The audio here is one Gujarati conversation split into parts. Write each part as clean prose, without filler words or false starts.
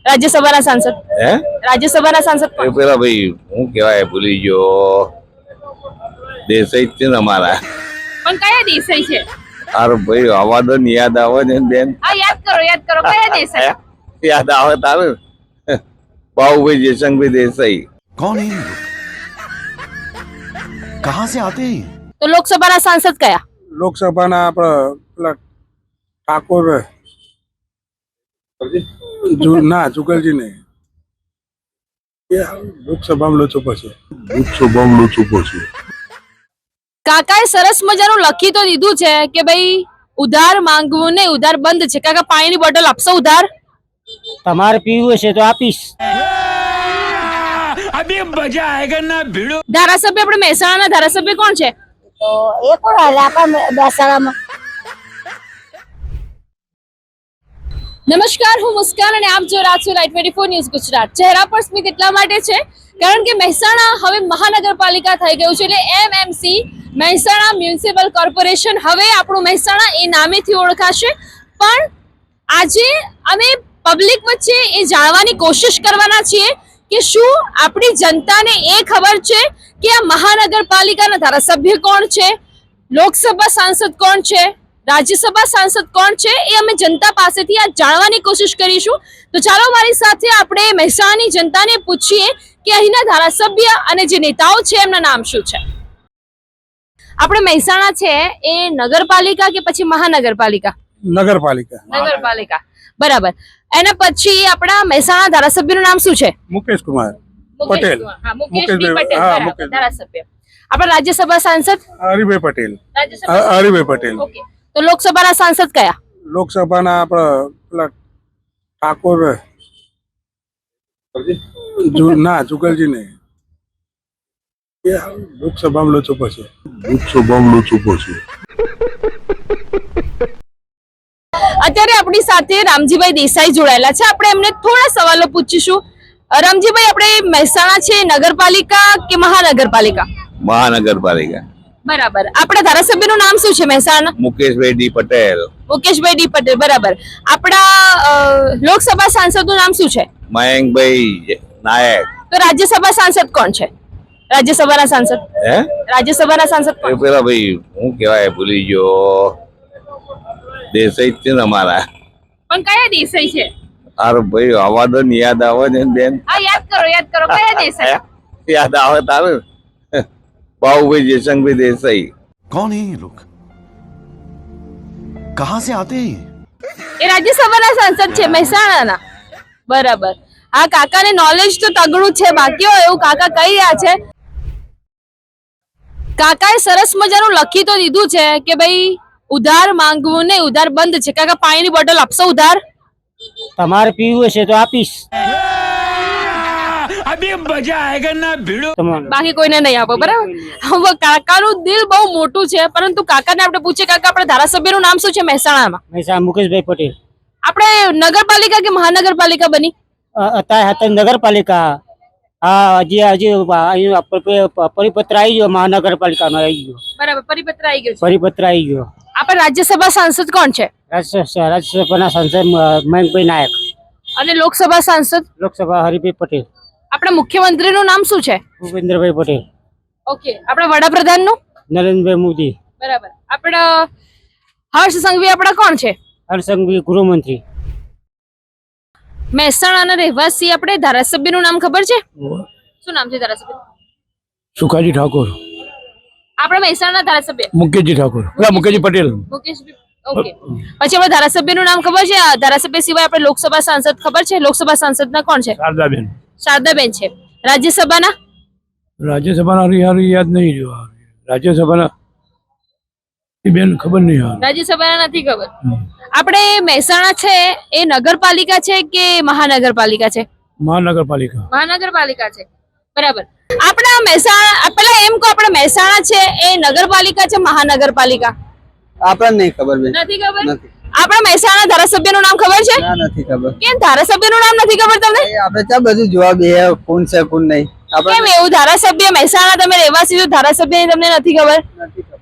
રાજ્યસભાના સાંસદ હે રાજ્યસભાના સાંસદ એ પેલા ભાઈ હું કેવાય ભૂલી ગયો દેસાઈ જ છે ને અમારા પણ કયા દેસાઈ છે? અરે ભાઈ અવાજ જ યાદ આવે ને બેન હા યાદ કરો કયા દેસાઈ? યાદ આવે તારે બાબુભાઈ જયશંકરભાઈ દેસાઈ कौन है ये लोग? कहाँ से आते हैं? તો લોકસભાના સાંસદ કયા? લોકસભાના આપણા પેલા ઠાકોર ના જુગલજી નહીં એ લોકસભામાં લોચો પછી કાકાએ સરસ મજાનું લખી તો દીધું છે કે ભાઈ ઉધાર માંગવું ને ઉધાર બંધ છે. કાકા પાણીની બોટલ આપશો ઉધાર? તમારે પીવું હશે તો આપીશ. ધારાસભ્ય આપણે મહેસાણાના ધારાસભ્ય કોણ છે? તો એ કોણ હાલે આપણા બેસાડામાં? નમસ્કાર, હું મુસ્કાન અને આપ જો રહ્યા છો લાઈવ 24 ન્યૂઝ ગુજરાત. ચહેરા પર સ્મિત એટલા માટે છે કારણ કે મહેસાણા હવે મહાનગરપાલિકા થઈ ગયું છે, એટલે એમએમસી મહેસાણા મ્યુનિસિપલ કોર્પોરેશન હવે આપણું મહેસાણા એ નામેથી ઓળખાશે. પણ આજે અમે પબ્લિક વચ્ચે એ જાણવાની કોશિશ કરવાના છીએ કે શું આપણી જનતાને એ ખબર છે કે આ મહાનગરપાલિકાના ધારાસભ્ય કોણ છે, લોકસભા સાંસદ કોણ છે, રાજ્યસભા સાંસદ કોણ છે, એ અમે જનતા પાસેથી આ જાણવાની કોશિશ કરીશું. તો ચાલો મારી સાથે આપણે મહેસાણાની જનતાને પૂછીએ કે અહીંના ધારાસભ્ય અને જે નેતાઓ છે એમના નામ શું છે. આપણે મહેસાણા છે એ નગરપાલિકા કે પછી મહાનગરપાલિકા? નગરપાલિકા, બરાબર. એના પછી આપણા મહેસાણા ધારાસભ્યનું નામ શું છે? મુકેશ કુમાર પટેલ. ધારાસભ્ય. આપણા રાજ્યસભા સાંસદ હરિભાઈ પટેલ. ઓકે. તો લોકસભાના સાંસદ કયા? લોકસભાના આપણા પેલા ઠાકોર ના જુગલજી નહીં એ લોકસભામાં લોચો પછી અત્યારે આપણી સાથે રામજીભાઈ દેસાઈ જોડાયેલા છે. આપણે એમને થોડા સવાલો પૂછીશું. રામજીભાઈ, આપણે મહેસાણા છે નગરપાલિકા કે મહાનગરપાલિકા? મહાનગરપાલિકા. બરાબર. આપણા ધારાસભ્યનું નામ શું છે મહેસાણા? મુકેશભાઈ ડી પટેલ. મુકેશભાઈ ડી પટેલ, બરાબર. આપણા લોકસભા સાંસદનું નામ શું છે? મયંકભાઈ નાયક. તો રાજ્યસભા સાંસદ કોણ છે? રાજ્યસભાના સાંસદ હે રાજ્યસભાના સાંસદ એ કોણ? પેલા ભાઈ હું કેવાય ભૂલી ગયો દેસાઈ જ છે ને અમારા પણ કયા દેસાઈ છે? અરે ભાઈ અવાજ જ યાદ આવે ને બેન હા યાદ કરો કયા દેસાઈ? યાદ આવે તારે બાબુભાઈ જયશંકરભાઈ દેસાઈ. कौन है ये लोग? कहाँ से आते हैं? એ રાજ્યસભાના સાંસદ છે મહેસાણાના, બરાબર. હા, કાકાને નોલેજ તો તગડું છે, બાકી હોય એવું કાકા કહી રહ્યા છે. કાકાએ સરસ મજાનું લખી તો દીધું છે કે ભાઈ ઉધાર માંગવું ને ઉધાર બંધ છે. કાકા પાણીની બોટલ આપશો ઉધાર? તમારે પીવું હશે તો આપીશ. બાકી કોઈને નહીં આપો, બરાબર. હવે કાકાનું દિલ બહુ મોટું છે, પરંતુ કાકાને આપણે પૂછીએ, કાકા આપણા ધારાસભ્યનું નામ શું છે મહેસાણામાં? મહેસાણા મુકેશભાઈ પટેલ. આપણે નગરપાલિકા કે મહાનગરપાલિકા બની? અત્યારે નગરપાલિકા. હા, હજી પરિપત્ર આવી ગયો મહાનગરપાલિકાનો આવી ગયો. બરાબર, પરિપત્ર આવી ગયો છે. પરિપત્ર આવી ગયો. આપણે રાજ્યસભા સાંસદ કોણ છે? રાજ્યસભાના સાંસદ મયંકભાઈ નાયક. અને લોકસભા સાંસદ? લોકસભા હરિભાઈ પટેલ. આપણા મુખ્યમંત્રીનું નામ શું છે? ભૂપેન્દ્રભાઈ પટેલ. ઓકે. આપણા વડાપ્રધાનનું? નરેન્દ્રભાઈ મોદી. બરાબર. આપણા હર્ષ સંઘવી આપણા કોણ છે? હર્ષસંઘવી ગૃહમંત્રી. મહેસાણાના રહેવાસી આપણે ધારાસભ્યનું નામ ખબર છે? શું નામ છે ધારાસભ્ય? સુખાજી ઠાકોર. આપણે મહેસાણાના ધારાસભ્ય મુકેશજી ઠાકોર. મુકેશજી પટેલ. મુકેશભાઈ. ઓકે. પછી આપણે ધારાસભ્યનું નામ ખબર છે? ધારાસભ્ય સિવાય આપણે લોકસભા સાંસદ ખબર છે? લોકસભા સાંસદના કોણ છે? શારદાબેન. શારદાબેન છે. રાજ્યસભાના? યાદ નહીં રહ્યો. રાજ્યસભાના બેન ખબર નહીં. રાજ્યસભાના નથી ખબર. આપણે મહેસાણા છે એ નગરપાલિકા છે કે મહાનગરપાલિકા છે? મહાનગરપાલિકા. મહાનગરપાલિકા છે, બરાબર. આપણા મહેસાણા પેલા એમ કહો, આપણે મહેસાણા છે એ નગરપાલિકા છે મહાનગરપાલિકા? આપણને નહીં ખબર બેન. નથી ખબર. આપણા મહેસાણા ધારાસભ્યનું નામ ખબર છે? ના, નથી ખબર. કેમ ધારાસભ્યનું નામ નથી ખબર તમને? આપણે ચા બધું જોવા બે કોણ છે કોણ નહીં. કેમ એવું? ધારાસભ્ય મહેસાણા તમે રહેવાસી છો, ધારાસભ્ય તમને નથી ખબર?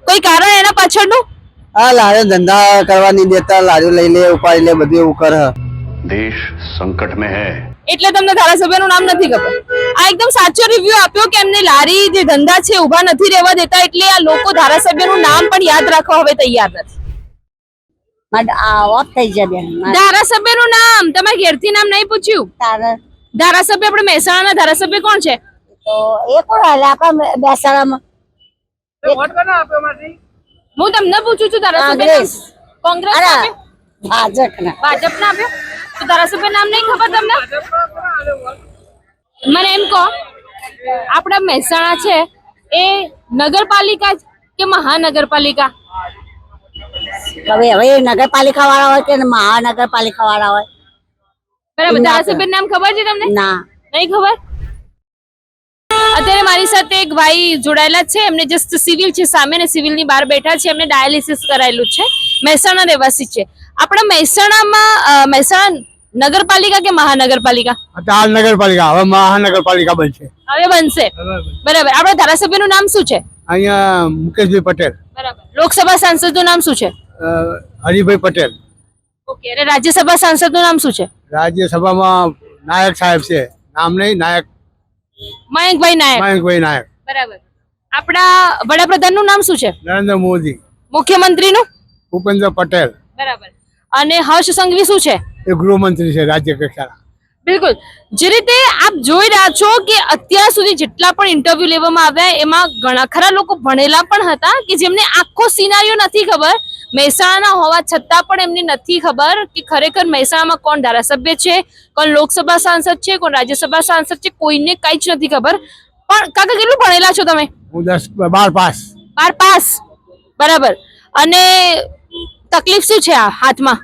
કોઈ કારણ એના પાછળનું? હા, લારીઓ ધંધા કરવા નહીં દેતા, લારીઓ લઈ લે ઉપાડી લે બધું એવું કરે. देश संकट में है। એટલે તમને ધારાસભ્યનું નામ નથી ખબર. આ એકદમ સાચો રિવ્યુ આપ્યો કે એમને લારી જે ધંધા છે ઊભા નથી રહેવા દેતા, એટલે આ લોકો ધારાસભ્યનું નામ પણ યાદ રાખવા હવે તૈયાર નથી. ઓફ થઈ જાય બેન ધારાસભ્યનું નામ તમારે ઘેરથી નામ નહીં પૂછ્યું? તારે ધારાસભ્ય આપણે મહેસાણાના ધારાસભ્ય કોણ છે? તો એ કોણ હાલે આપણા બેસાડામાં હું તમને પૂછું છું ધારાસભ્ય કોંગ્રેસ. કોંગ્રેસ અરે આપ્યો? ભાજપના ભાજપના આપ્યો? તો ધારાસભ્ય નામ નહીં ખબર તમને? મને એમ કહો, આપણા મહેસાણા છે એ નગરપાલિકા કે મહાનગરપાલિકા? હવે નગરપાલિકા વાળા હોય કે મહાનગરપાલિકા વાળા હોય બરાબર. ધારાસભ્ય નામ ખબર છે તમને? ના નહીં ખબર? અત્યારે મારી સાથે એક ભાઈ જોડાયેલા છે, એમને જસ્ટ સિવિલ છે સામે ને સિવિલ ની બહાર બેઠા છે, એમને ડાયાલિસિસ કરાયેલું છે, મહેસાણા રહેવાસી છે. આપણા મહેસાણામાં મહેસાણા નગરપાલિકા કે મહાનગરપાલિકા? હાલ નગરપાલિકા, હવે મહાનગરપાલિકા બનશે. હવે બનશે. બરાબર. આપણા ધારાસભ્યનું નામ શું છે? અહીંયા મુકેશભાઈ પટેલ, બરાબર. લોકસભા સાંસદનું નામ શું છે? હરિભાઈ પટેલ. ઓકે. અને રાજ્યસભા સાંસદનું નામ શું છે? રાજ્યસભામાં નાયક સાહેબ છે, નામ નહીં, નાયક મયંકભાઈ નાયક. મયંકભાઈ નાયક. બરાબર. આપણા વડાપ્રધાનનું નામ શું છે? નરેન્દ્ર મોદી. મુખ્યમંત્રીનું? ભૂપેન્દ્ર પટેલ. બરાબર. અને હર્ષ સંઘવી શું છે? એ ગૃહમંત્રી છે રાજ્ય કક્ષાના. બિલકુલ. જે રીતે આપ જોઈ રહ્યા છો કે અત્યાર સુધી જેટલા પણ ઇન્ટરવ્યુ લેવામાં આવ્યા એમાં ઘણા ખરા લોકો ભણેલા પણ હતા કે જેમને આખો સિનારીઓ નથી ખબર. મહેસાણાના હોવા છતાં પણ એમને નથી ખબર કે ખરેખર મહેસાણામાં કોણ ધારાસભ્ય છે, કોણ લોકસભા સાંસદ છે, કોણ રાજ્યસભા સાંસદ છે, કોઈને કઈ જ નથી ખબર. પણ કાકા કેટલું ભણેલા છો તમે? હું 12 પાસ. 12 પાસ. બરાબર. અને તકલીફ શું છે આ હાથમાં?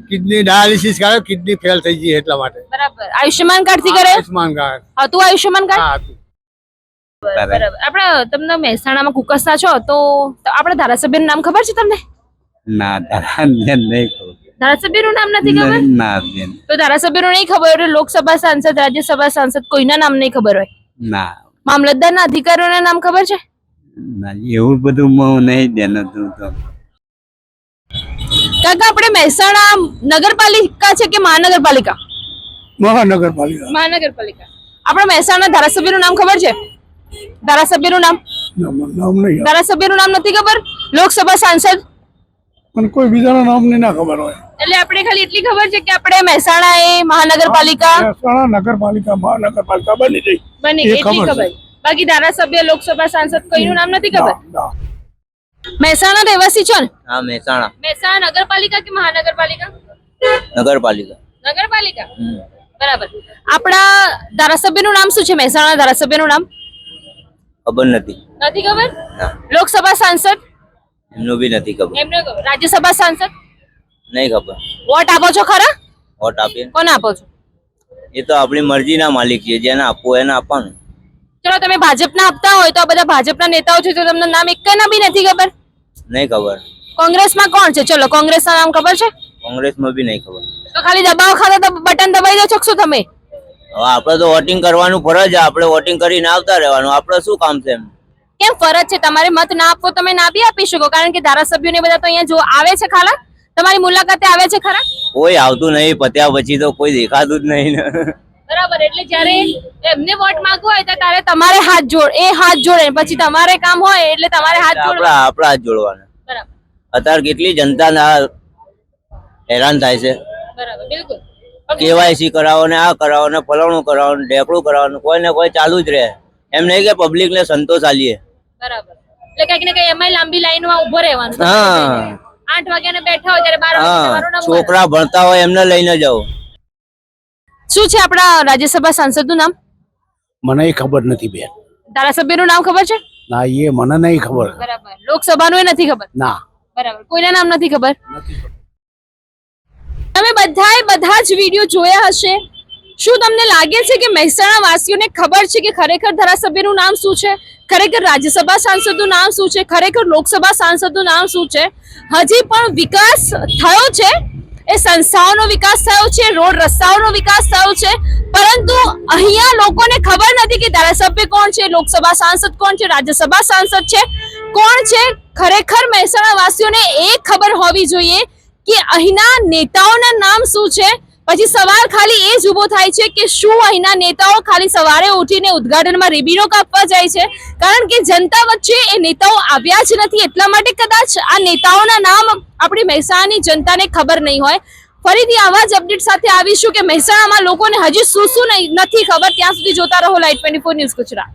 કિડની ડાયાલિસિસ કરે, કિડની ફેલ થઈ ગઈ એટલા માટે. બરાબર. આયુષ્યમાન કાર્ડ થી કરે? આયુષ્માન કાર્ડ હતું આયુષ્યમાન કાર્ડ? હા હતું. બરાબર. આપણે તમને મહેસાણામાં કુકસના છો તો આપણા ધારાસભ્યનું નામ ખબર છે તમને? ના નહીં ખબર. ધારાસભ્યનું નામ નથી ખબર? ના તો ધારાસભ્યનું નહીં ખબર એટલે લોકસભા સાંસદ, રાજ્યસભા સાંસદ કોઈના નામ નહીં ખબર હોય? ના મામલતદારના અધિકારીઓના નામ ખબર છે? ના એવું બધું નહીં દેતું તો. કાકા આપણે મહેસાણા નગરપાલિકા છે કે મહાનગરપાલિકા? મહાનગરપાલિકા. મહાનગરપાલિકા. આપણા મહેસાણા ધારાસભ્યનું નામ ખબર છે? ધારાસભ્યનું નામ? નામ નહીં, ધારાસભ્યનું નામ નથી ખબર? લોકસભા સાંસદ? પણ કોઈ બીજાનું નામ નહીં ના ખબર હોય. એટલે આપણે ખાલી એટલી ખબર છે કે આપણે મહેસાણા એ મહાનગરપાલિકા નગરપાલિકા મહાનગરપાલિકા બની ગઈ બની ગઈ એટલી ખબર. બાકી ધારાસભ્ય, લોકસભા સાંસદ કોઈનું નામ નથી ખબર. મહેસાણા રહેવાસી છો ને? હા મહેસાણા મહેસાણા નગરપાલિકા કે મહાનગરપાલિકા? નગરપાલિકા. નગરપાલિકા. બરાબર. આપણા ધારાસભ્યનું નામ શું છે? મહેસાણા ધારાસભ્યનું નામ ખબર નથી. નથી ખબર? ના લોકસભા સાંસદ? એમનું બી નથી ખબર. એમને ખબર. રાજ્યસભા સાંસદ? નહીં ખબર. વોટ આપો છો ખરા? વોટ આપીએ કોને આપો છો? એ તો આપણી મરજીના માલિક છે, જેને આપવું એને આપવાનું. ચલો તમે ભાજપના આપતા હોય તો આ બધા ભાજપના નેતાઓ છે તો તમને નામ એકના બી નથી ખબર? નહીં ખબર. કોંગ્રેસમાં કોણ છે? ચલો કોંગ્રેસના નામ ખબર છે? કોંગ્રેસમાં બી નહીં ખબર. તો ખાલી દબાવ ખાતા બટન દબાઈ દો છો શું તમે? હવે આપણે તો વોટિંગ કરવાનું ફરજ છે, આપણે વોટિંગ કરીને આવતા રહેવાનું. આપણે શું કામ છે એમ? કેમ ફરજ છે? તમારે મત ના આપવો તમે ના બી આપી શકો, કારણ કે ધારાસભ્યોને બધા તો અહીંયા જો આવે છે ખાલા, તમારી મુલાકાતે આવે છે ખરા? કોઈ આવતું નહીં, પત્યા પછી તો કોઈ દેખાતું જ નહીં ને. બરાબર. એટલે જ્યારે એમને વોટ માંગવો હોય તો ત્યારે તમારે હાથ જોડે પછી તમારે કામ હોય એટલે તમારે હાથ જોડવા. આપણે હાથ જોડવાના. બરાબર. અત્યારે કેટલી જનતા હેરાન થાય છે. બરાબર. બિલકુલ. કેવાયસી કરાવો ને આ કરાવો ને ફલાણું કરાવો ને ઢેકડું કરાવવાનું, કોઈ ને કોઈ ચાલુ જ રહે. એમ નહીં કે પબ્લિક ને સંતોષ આલીએ. બરાબર. એટલે કઈક ને કઈ એમાં લાંબી લાઈનમાં ઉભો રહેવાનું. હા 8 વાગ્યાને બેઠા હોય ત્યારે 12 વાગે તમારો નંબર. છોકરા ભણતા હોય એમને લઈને જાઓ. શું છે આપણા રાજ્યસભા સાંસદનું નામ? મને ખબર નથી બેન. ધારાસભ્યનું નામ ખબર છે? ના એ મને નહીં ખબર. બરાબર. લોકસભાનું એ નથી ખબર? ના. બરાબર. કોઈના નામ નથી ખબર? તમે બધા જ વિડીયો જોયા હશે. શું તમને લાગે છે કે મહેસાણા વાસીઓને ખબર છે કે ખરેખર ધારાસભ્યનું નામ શું છે, ખરેખર રાજ્યસભા સાંસદનું નામ શું છે, ખરેખર લોકસભા સાંસદનું નામ શું છે? હજી પણ વિકાસ થયો છે, એ સંસ્થાઓનો વિકાસ થયો છે, રોડ રસ્તાઓનો વિકાસ થયો છે, પરંતુ અહીંયા લોકોને ખબર નથી કે ધારાસભ્ય કોણ છે, લોકસભા સાંસદ કોણ છે, રાજ્યસભા સાંસદ છે કોણ છે. ખરેખર મહેસાણા વાસીઓને એ ખબર હોવી જોઈએ કે અહીંના નેતાઓના નામ શું છે, પછી સવાલ ખાલી એ જ ઊભો થાય છે કે શું અહીંના નેતાઓ ખાલી સવારે ઉઠીને ઉદ્ઘાટનમાં રિબીનો કાપવા જાય છે? કારણ કે જનતા વચ્ચે એ નેતાઓ આવ્યા જ નથી, એટલા માટે કદાચ આ નેતાઓના નામ આપણી મહેસાણાની જનતાને ખબર નહીં હોય. ફરીથી આવા જ અપડેટ સાથે આવીશું કે મહેસાણામાં લોકોને હજી શું શું નથી ખબર. ત્યાં સુધી જોતા રહો Light 24 ન્યૂઝ ગુજરાત.